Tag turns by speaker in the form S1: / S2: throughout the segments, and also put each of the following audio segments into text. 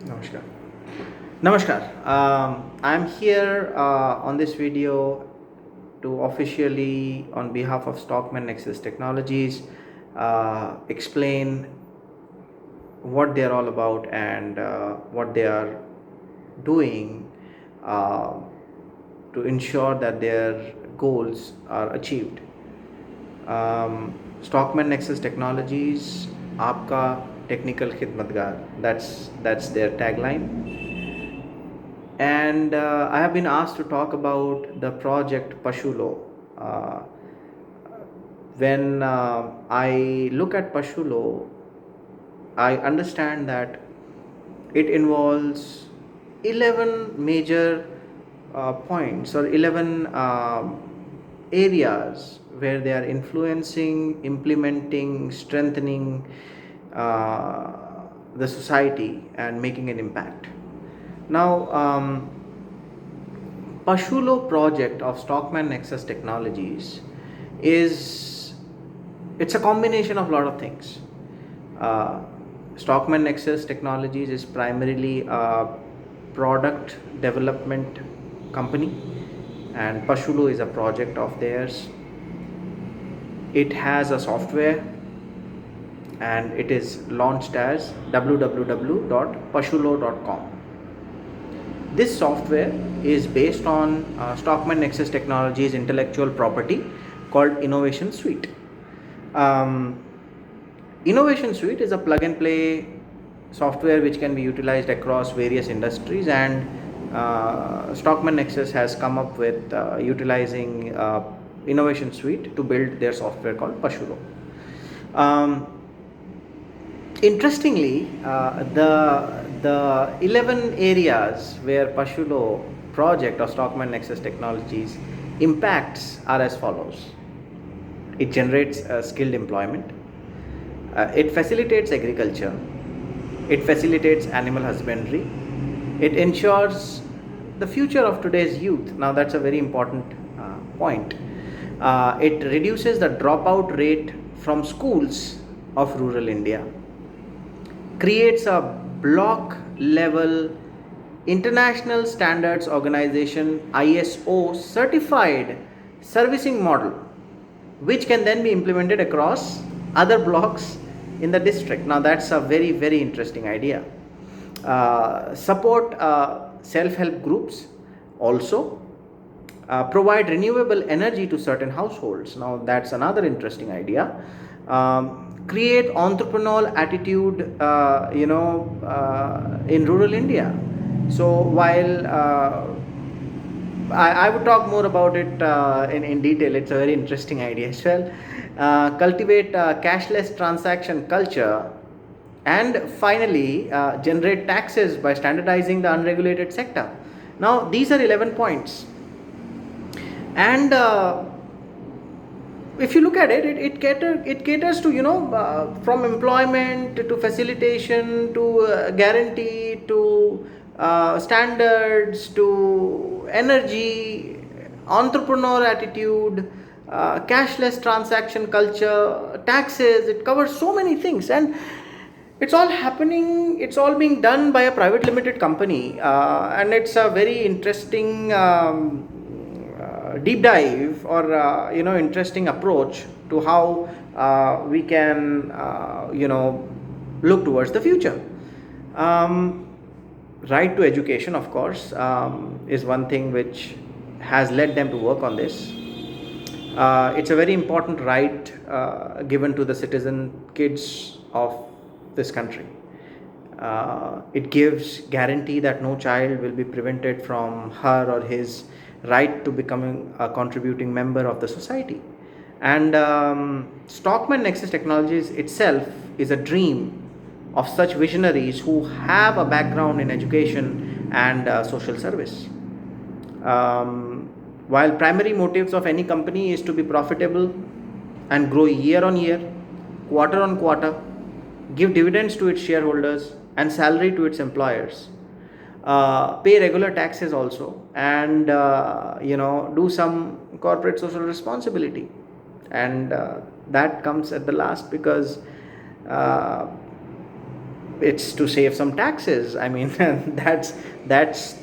S1: Namaskar. Namaskar. I'm here on this video to officially, on behalf of Stockman Nexus Technologies, explain what they are all about and what they are doing uh, to ensure that their goals are achieved. Stockman Nexus Technologies, आपका technical Khidmatgar. That's their tagline. And I have been asked to talk about the project Pashulo. Uh, when I look at Pashulo, I understand that it involves 11 major points or 11 areas where they are influencing, implementing, strengthening the society and making an impact. Now, Pashulo project of Stockman Nexus Technologies is it's a combination of a lot of things. Uh, Stockman Nexus Technologies is primarily a product development company, and Pashulo is a project of theirs. It has a software, and it is launched as www.pashulo.com. This software is based on Stockman Nexus Technologies intellectual property called Innovation Suite. Innovation Suite is a plug and play software which can be utilized across various industries, and Stockman Nexus has come up with utilizing Innovation Suite to build their software called Pashulo. Interestingly, the 11 areas where Pashulo project or Stockman Nexus Technologies impacts are as follows. It generates skilled employment. It facilitates agriculture. It facilitates animal husbandry. It ensures the future of today's youth. Now that's a very important point. It reduces the dropout rate from schools of rural India. Creates a block level international standards organization ISO certified servicing model, which can then be implemented across other blocks in the district. Now that's a very interesting idea. Support self-help groups also. Provide renewable energy to certain households. Now that's another interesting idea. Create entrepreneurial attitude in rural India. So while I would talk more about it in detail, it's a very interesting idea as well. Cultivate cashless transaction culture, and finally generate taxes by standardizing the unregulated sector. Now these are 11 points, and if you look at it, it caters to from employment to facilitation to guarantee to standards to energy, entrepreneur attitude, cashless transaction culture, taxes. It covers so many things, and it's all happening. It's all being done by a private limited company, and it's a very interesting. Deep dive or interesting approach to how we can look towards the future. Right to education, of course, is one thing which has led them to work on this. It's a very important right given to the citizen kids of this country. It gives guarantee that no child will be prevented from her or his right to becoming a contributing member of the society. And Stockman Nexus Technologies itself is a dream of such visionaries who have a background in education and social service. While primary motives of any company is to be profitable and grow year on year, quarter on quarter, give dividends to its shareholders and salary to its employers, pay regular taxes also, and do some corporate social responsibility, and that comes at the last because It's to save some taxes. I mean, that's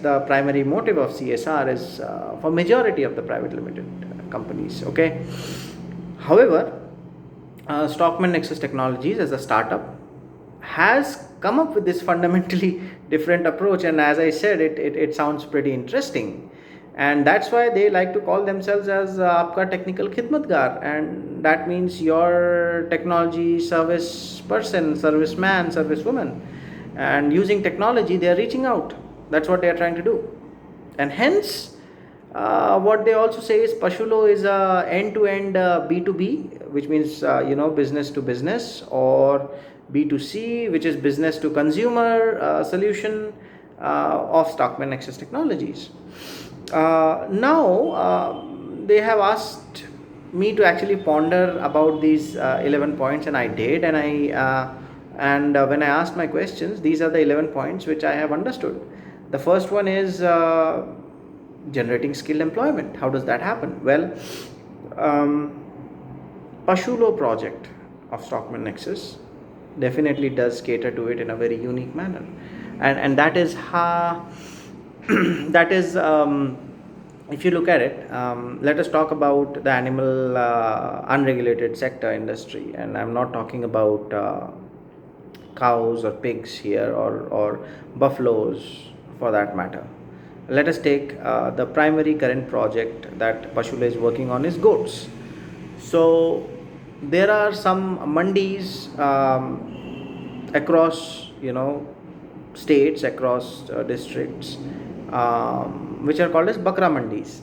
S1: the primary motive of CSR is for majority of the private limited companies. Okay. However, Stockman Nexus Technologies as a startup has come up with this fundamentally different approach, and as I said, it sounds pretty interesting, and that's why they like to call themselves as Aapka Technical Khidmatgar, and that means your technology service person, serviceman, servicewoman, and using technology they are reaching out. That's what they are trying to do, and hence what they also say is Pashulo is a end-to-end B2B, which means business to business, or B2C, which is business to consumer solution of Stockman Nexus Technologies. Now they have asked me to actually ponder about these 11 points, and I did, and when I asked my questions, these are the 11 points which I have understood. The first one is generating skilled employment. How does that happen? Well, Pashulo project of Stockman Nexus definitely does cater to it in a very unique manner, and that is how that is if you look at it, let us talk about the animal unregulated sector industry, and I'm not talking about cows or pigs here, or buffaloes for that matter. Let us take the primary current project that Pashulo is working on is goats. So there are some mandis across states, across districts, which are called as bakra mandis,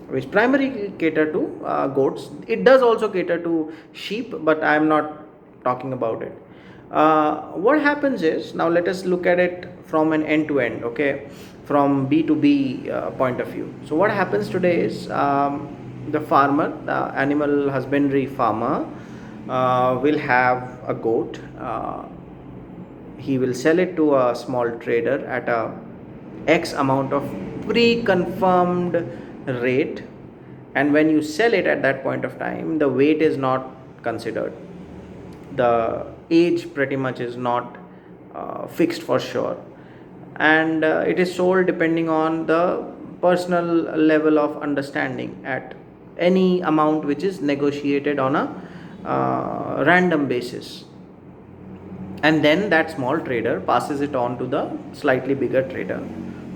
S1: which primarily cater to goats. It does also cater to sheep, but I am not talking about it. What happens is, now let us look at it from an end to end, okay, from B2B point of view. So what happens today is, the farmer, the animal husbandry farmer, will have a goat. He will sell it to a small trader at a X amount of pre-confirmed rate, and when you sell it at that point of time, the weight is not considered. The age pretty much is not fixed for sure, and it is sold depending on the personal level of understanding at any amount which is negotiated on a random basis, and then that small trader passes it on to the slightly bigger trader,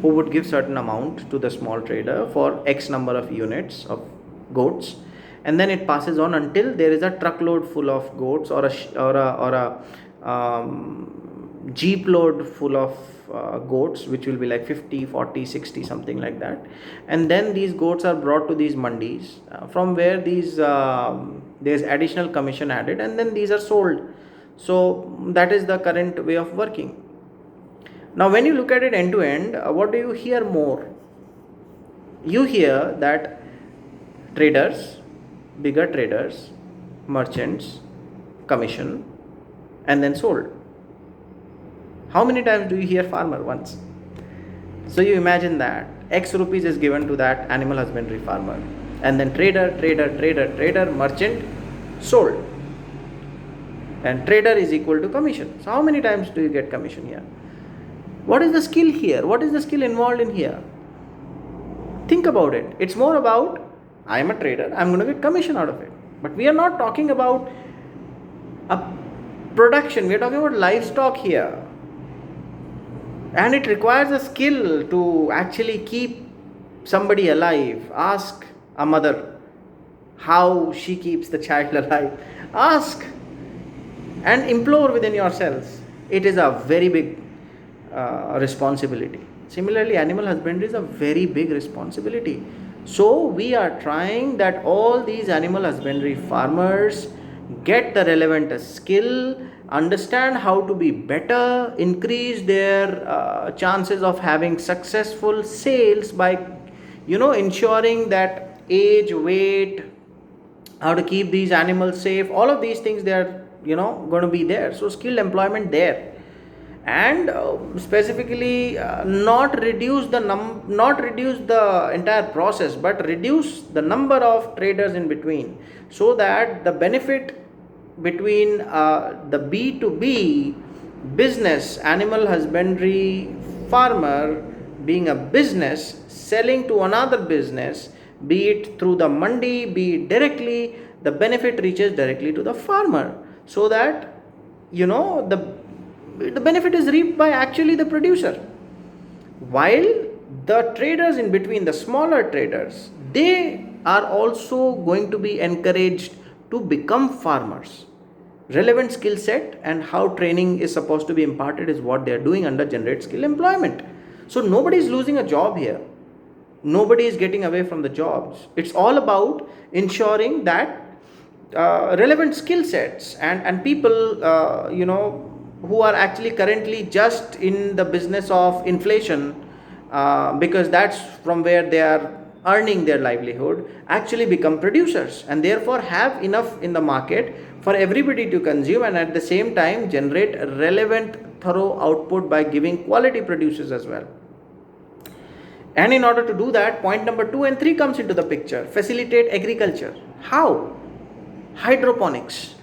S1: who would give certain amount to the small trader for X number of units of goats, and then it passes on until there is a truckload full of goats, or a jeep load full of goats, which will be like 50, 40, 60, something like that. And then these goats are brought to these mandis, from where there's additional commission added, and then these are sold. So that is the current way of working. Now when you look at it end to end, what do you hear more? You hear that traders, bigger traders, merchants, commission, and then sold. How many times do you hear farmer? Once. So you imagine that X rupees is given to that animal husbandry farmer, and then trader, merchant, sold, and trader is equal to commission. So how many times do you get commission here? What is the skill here? What is the skill involved in here? Think about it. It's more about, I am a trader, I'm going to get commission out of it. But we are not talking about a production, we are talking about livestock here. And it requires a skill to actually keep somebody alive. Ask a mother how she keeps the child alive. Ask and implore within yourselves. It is a very big responsibility. Similarly, animal husbandry is a very big responsibility. So we are trying that all these animal husbandry farmers get the relevant skill, understand how to be better, increase their chances of having successful sales by ensuring that age, weight, how to keep these animals safe, all of these things, they are going to be there. So skilled employment there, and specifically not reduce the entire process, but reduce the number of traders in between, so that the benefit between the B2B business, animal husbandry farmer being a business selling to another business, be it through the mandi, be it directly, the benefit reaches directly to the farmer, so that the benefit is reaped by actually the producer, while the traders in between, the smaller traders, they are also going to be encouraged to become farmers. Relevant skill set and how training is supposed to be imparted is what they are doing under generate skill employment. So nobody is losing a job here, nobody is getting away from the jobs. It's all about ensuring that relevant skill sets and people who are actually currently just in the business of inflation, because that's from where they are earning their livelihood, actually become producers and therefore have enough in the market for everybody to consume, and at the same time generate relevant thorough output by giving quality producers as well. And in order to do that, point number 2 and 3 comes into the picture: facilitate agriculture. How? Hydroponics.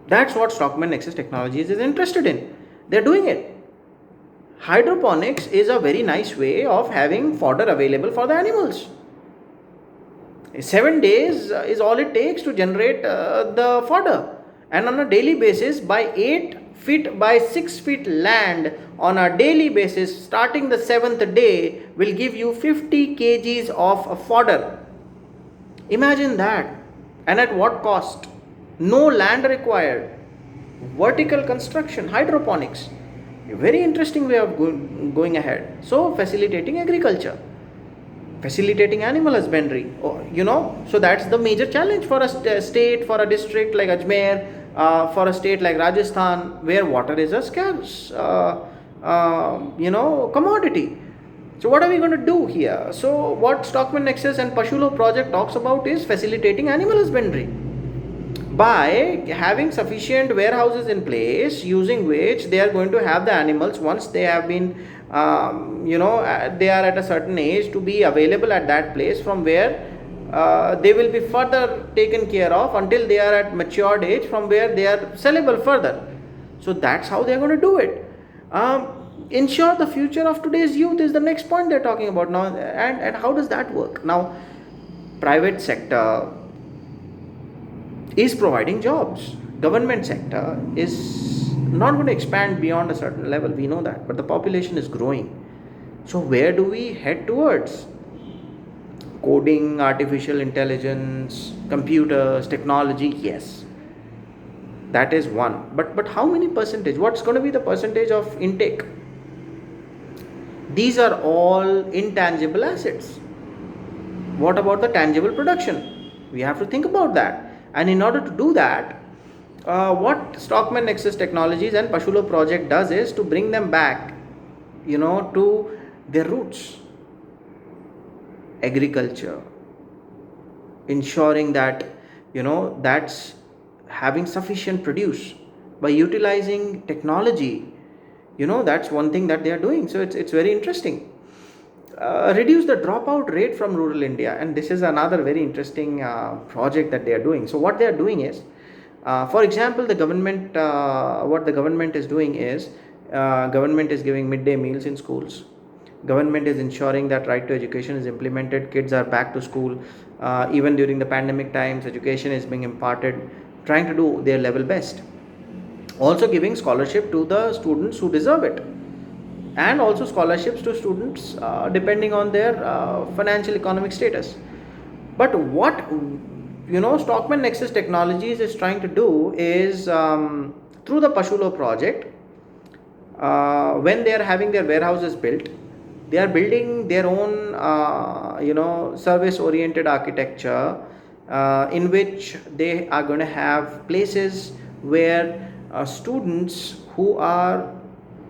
S1: That's what Stockman Nexus Technologies is interested in. They're doing it. Hydroponics is a very nice way of having fodder available for the animals. 7 days is all it takes to generate the fodder, and on a daily basis, by 8 feet by 6 feet land, on a daily basis starting the 7th day, will give you 50 kgs of fodder. Imagine that. And at what cost? No land required. Vertical construction, hydroponics. A very interesting way of going ahead. So facilitating agriculture, facilitating animal husbandry, so that's the major challenge for a state, for a district like Ajmer, for a state like Rajasthan, where water is a scarce commodity. So what are we going to do here? So what Stockman Nexus and Pashulo project talks about is facilitating animal husbandry by having sufficient warehouses in place, using which they are going to have the animals, once they have been they are at a certain age, to be available at that place, from where they will be further taken care of until they are at matured age, from where they are sellable further. So that's how they are going to do it. Ensure the future of today's youth is the next point they're talking about now. And how does that work? Now, private sector is providing jobs. Government sector is not going to expand beyond a certain level, we know that, but the population is growing. So where do we head towards? Coding, artificial intelligence, computers, technology, yes, that is one. But how many percentage? What's going to be the percentage of intake? These are all intangible assets. What about the tangible production? We have to think about that. And in order to do that, what Stockman Nexus Technologies and Pashulo project does is to bring them back, to their roots. Agriculture, ensuring that, that's having sufficient produce by utilizing technology. That's one thing that they are doing. So it's very interesting. Reduce the dropout rate from rural India, and this is another very interesting project that they are doing. So what they are doing is, for example, the government, what the government is doing is, government is giving midday meals in schools. Government is ensuring that right to education is implemented. Kids are back to school. Even during the pandemic times, education is being imparted, trying to do their level best. Also giving scholarship to the students who deserve it, and also scholarships to students depending on their financial economic status. But what Stockman Nexus Technologies is trying to do is, through the Pashulo project, when they are having their warehouses built, they are building their own service oriented architecture, in which they are going to have places where students who are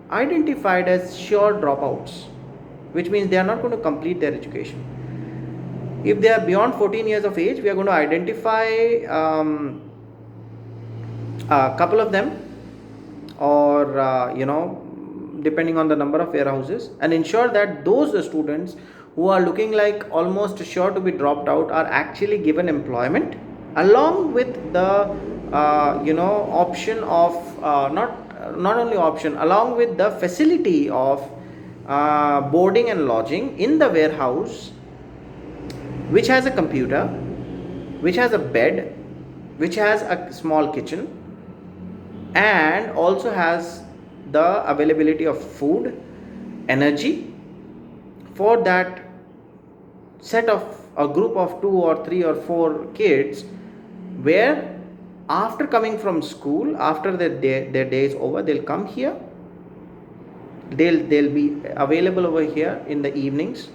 S1: identified as sure dropouts, which means they are not going to complete their education. If they are beyond 14 years of age, we are going to identify a couple of them, or depending on the number of warehouses, and ensure that those students who are looking like almost sure to be dropped out are actually given employment, along with the option of not not only option, along with the facility of boarding and lodging in the warehouse, which has a computer, which has a bed, which has a small kitchen, and also has the availability of food, energy for that set of a group of 2 or 3 or 4 kids, where after coming from school, after their day is over, they'll come here, they'll be available over here in the evenings,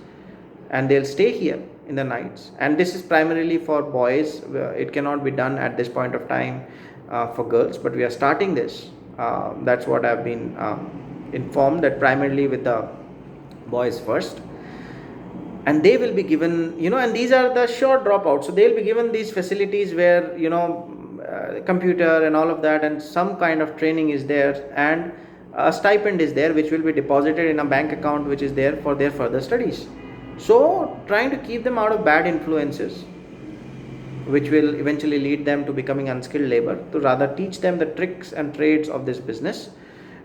S1: and they'll stay here in the nights. And this is primarily for boys. It cannot be done at this point of time for girls, but we are starting this. That's what I've been informed, that primarily with the boys first. And they will be given, and these are the short dropouts, so they'll be given these facilities where, computer and all of that, and some kind of training is there, and a stipend is there, which will be deposited in a bank account, which is there for their further studies. So trying to keep them out of bad influences, which will eventually lead them to becoming unskilled labor, to rather teach them the tricks and trades of this business,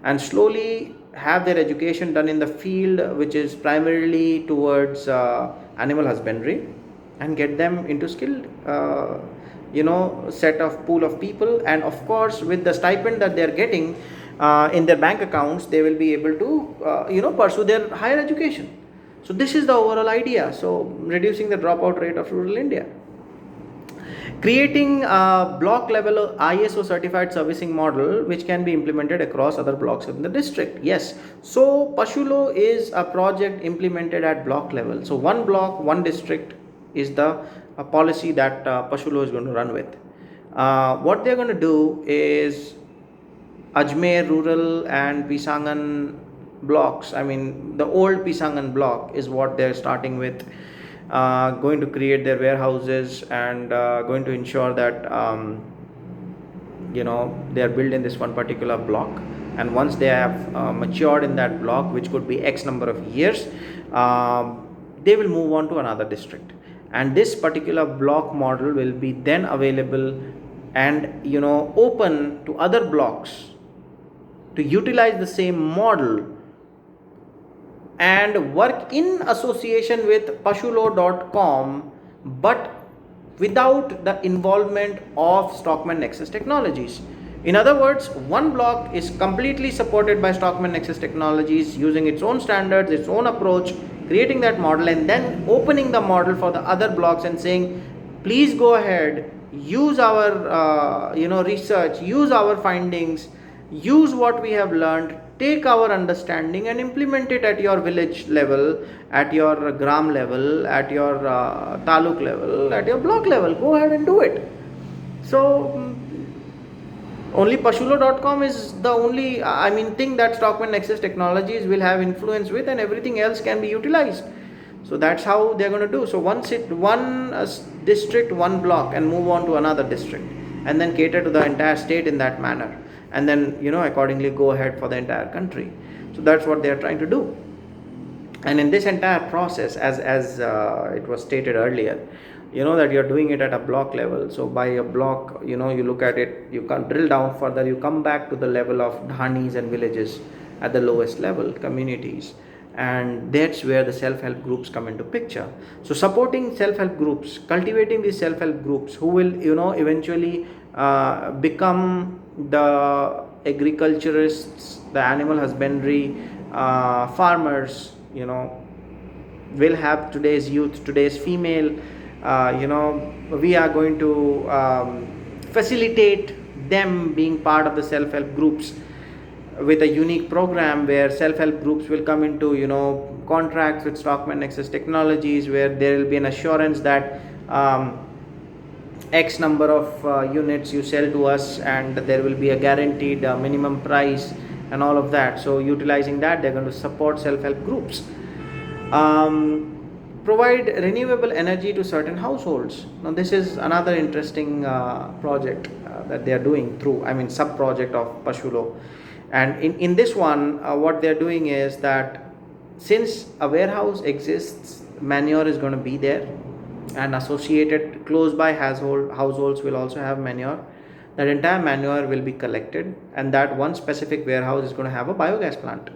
S1: and slowly have their education done in the field, which is primarily towards animal husbandry, and get them into skilled set of pool of people. And of course, with the stipend that they are getting in their bank accounts, they will be able to pursue their higher education. So this is the overall idea. So reducing the dropout rate of rural India. Creating a block level ISO certified servicing model, which can be implemented across other blocks in the district. Yes, so Pashulo is a project implemented at block level. So one block, one district is the policy that Pashulo is going to run with. What they're going to do is Ajmer rural and Pisangan blocks, the old Pisangan block is what they're starting with. Going to create their warehouses, and going to ensure that they are built in this one particular block. And once they have matured in that block, which could be X number of years, they will move on to another district, and this particular block model will be then available and open to other blocks to utilize the same model and work in association with pashulo.com, but without the involvement of Stockman Nexus Technologies. In other words, one block is completely supported by Stockman Nexus Technologies, using its own standards, its own approach, creating that model, and then opening the model for the other blocks and saying, please go ahead, use our research, use our findings, use what we have learned, take our understanding and implement it at your village level, at your gram level, at your taluk level, at your block level. Go ahead and do it. So only pashulo.com is the only thing that Stockman Nexus Technologies will have influence with, and everything else can be utilized. So that's how they're going to do. So one district, one block, and move on to another district, and then cater to the entire state in that manner, and then accordingly go ahead for the entire country. So that's what they are trying to do. And in this entire process, as it was stated earlier, that you're doing it at a block level. So by a block, you look at it, you can drill down further, you come back to the level of dhanis and villages at the lowest level, communities, and that's where the self-help groups come into picture. So supporting self-help groups, cultivating these self-help groups, who will eventually become the agriculturists, the animal husbandry farmers, will have today's youth, today's female. We are going to facilitate them being part of the self-help groups with a unique program where self-help groups will come into contracts with Stockman Nexus Technologies, where there will be an assurance that X number of units you sell to us, and there will be a guaranteed minimum price and all of that. So utilizing that, they're going to support self-help groups. Provide renewable energy to certain households. Now this is another interesting project that they are doing through, sub-project of Pashulo. And in this one, what they're doing is that since a warehouse exists, manure is going to be there, and associated close by households will also have manure. that entire manure will be collected, and that one specific warehouse is going to have a biogas plant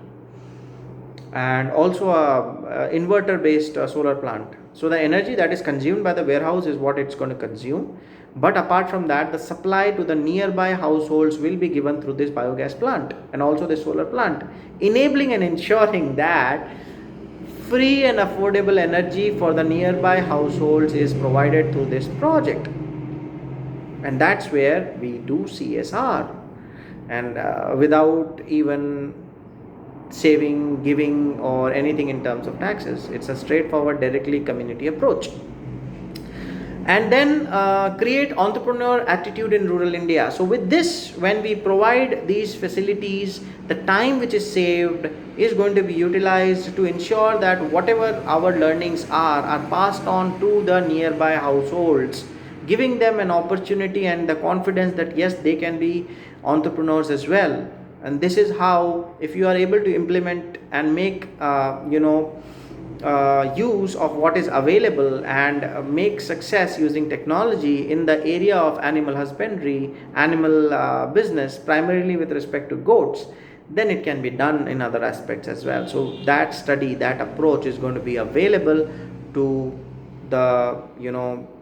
S1: and also a inverter based solar plant. So the energy that is consumed by the warehouse is what it's going to consume, but apart from that, the supply to the nearby households will be given through this biogas plant and also the solar plant, enabling and ensuring that free and affordable energy for the nearby households is provided through this project. And that's where we do CSR, and without even saving, giving, or anything in terms of taxes. It's a straightforward, directly community approach. And then create entrepreneur attitude in rural India. So with this, when we provide these facilities, the time which is saved is going to be utilized to ensure that whatever our learnings are passed on to the nearby households, giving them an opportunity and the confidence that yes, they can be entrepreneurs as well. And this is how, if you are able to implement and make use of what is available and make success using technology in the area of animal husbandry, animal business, primarily with respect to goats, then it can be done in other aspects as well. So that study, that approach is going to be available to the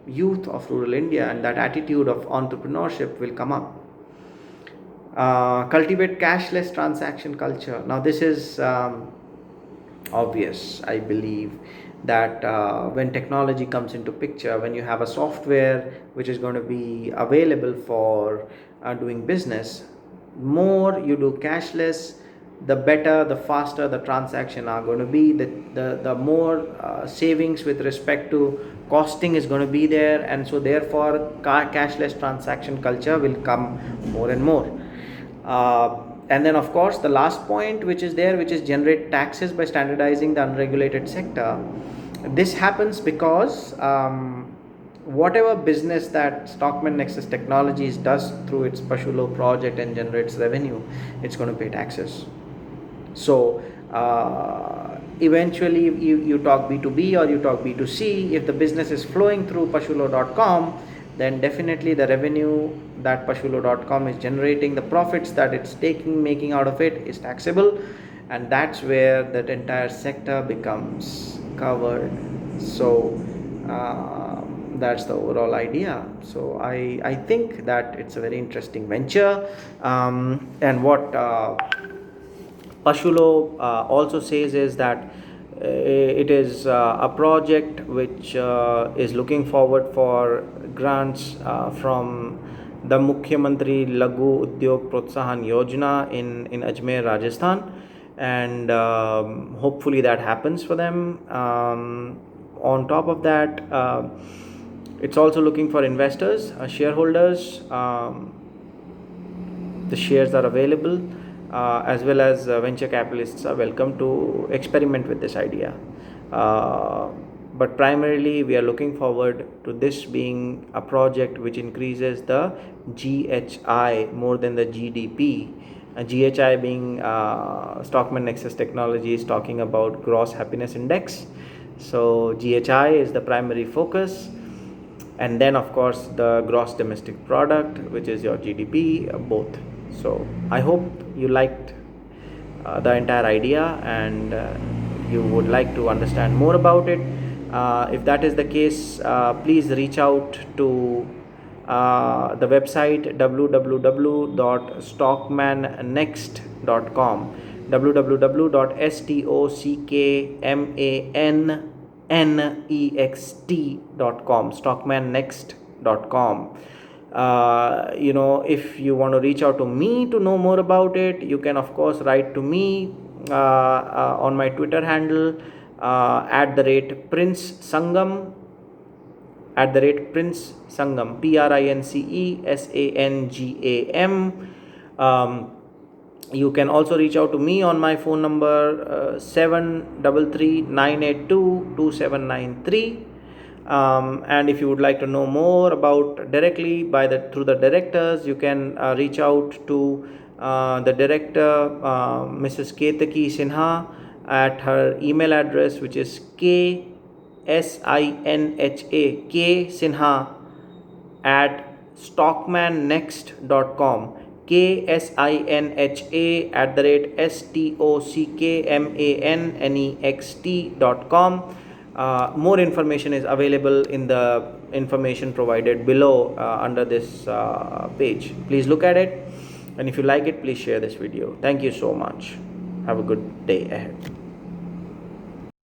S1: youth of rural India, and that attitude of entrepreneurship will come up. Cultivate cashless transaction culture. Now this is obvious, I believe, that when technology comes into picture, when you have a software which is going to be available for doing business, more you do cashless, the better, the faster the transaction are going to be, the more savings with respect to costing is going to be there, and so therefore cashless transaction culture will come more and more. And then of course the last point which is there, which is generate taxes by standardizing the unregulated sector. This happens because whatever business that Stockman Nexus Technologies does through its Pashulo project and generates revenue, it's going to pay taxes. So eventually you talk B2B or you talk B2C, if the business is flowing through pashulo.com, then definitely the revenue that pashulo.com is generating, the profits that it's making out of it is taxable, and that's where that entire sector becomes covered. So that's the overall idea. So I think that it's a very interesting venture, and what Pashulo also says is that it is a project which is looking forward for grants from the Mukhyamantri Laghu Udyog Protsahan Yojana in Ajmer, Rajasthan, and hopefully that happens for them. On top of that, it's also looking for investors, shareholders. The shares are available, as well as venture capitalists are welcome to experiment with this idea. But primarily we are looking forward to this being a project which increases the GHI more than the GDP. GHI being Stockman Nexus Technologies talking about gross happiness index. So GHI is the primary focus, and then of course the gross domestic product, which is your GDP, both. So I hope you liked the entire idea, and you would like to understand more about it. If that is the case, please reach out to the website www.stockmannext.com, www.stockmannext.com, stockmannext.com. If you want to reach out to me to know more about it, you can of course write to me on my Twitter handle @Prince Sangam, Prince Sangam, PRINCESANGAM. You can also reach out to me on my phone number 733-982-2793. And if you would like to know more about directly through the directors, you can reach out to the director, Mrs. Ksinha, at her email address, which is ksinha, ksinha stockmannext.com, ksinha@stockmannext.com. More information is available in the information provided below under this page. Please look at it, and if you like it, please share this video. Thank you so much. Have a good day ahead.